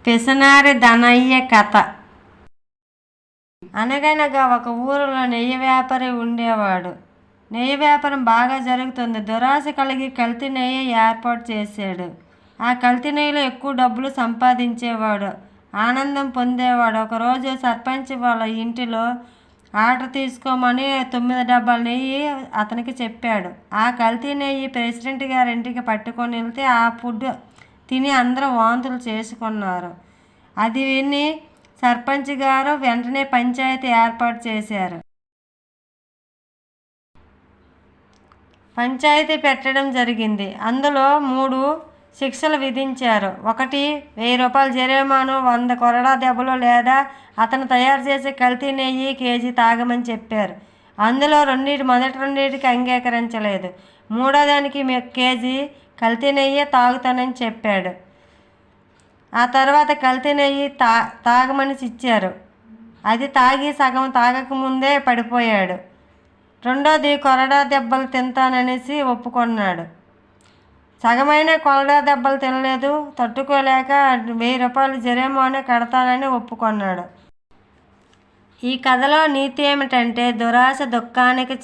పిసినారి ధనయ్య కథ. అనగనగా ఒక ఊరిలో నెయ్యి వ్యాపారి ఉండేవాడు. నెయ్యి వ్యాపారం బాగా జరుగుతుంది. దురాశ కలిగి కల్తీ నెయ్యి ఏర్పాటు చేశాడు. ఆ కల్తీ నెయ్యిలో ఎక్కువ డబ్బులు సంపాదించేవాడు, ఆనందం పొందేవాడు. ఒకరోజు సర్పంచ్ వాళ్ళ ఇంటిలో ఆర్డర్ తీసుకోమని 9 డబ్బాల నెయ్యి అతనికి చెప్పాడు. ఆ కల్తీ నెయ్యి ప్రెసిడెంట్ గారి ఇంటికి పట్టుకొని వెళ్తే ఆ ఫుడ్ తిని అందరూ వాంతులు చేసుకున్నారు. అది విని సర్పంచ్ గారు వెంటనే పంచాయతీ ఏర్పాటు చేశారు. పంచాయతీ పెట్టడం జరిగింది. అందులో 3 శిక్షలు విధించారు. 1 1000 రూపాయల జరిమానా, 100 కొరడా దెబ్బలు, లేదా అతను తయారు చేసే కల్తీ నెయ్యి కేజీ తాగమని చెప్పారు. అందులో మొదటి రెండింటికి అంగీకరించలేదు. 3వ దానికి కేజీ కల్తీ నెయ్యి తాగుతానని చెప్పాడు. ఆ తర్వాత కల్తీ నెయ్యి తాగమని ఇచ్చారు. అది తాగి సగం తాగకముందే పడిపోయాడు. రెండోది కొరడా దెబ్బలు తింటాననేసి ఒప్పుకున్నాడు. సగమైన కొరడా దెబ్బలు తినలేదు. తట్టుకోలేక 1000 రూపాయలు జరిమానా కడతానని ఒప్పుకున్నాడు. ఈ కథలో నీతి ఏమిటంటే దురాశ దుఃఖానికి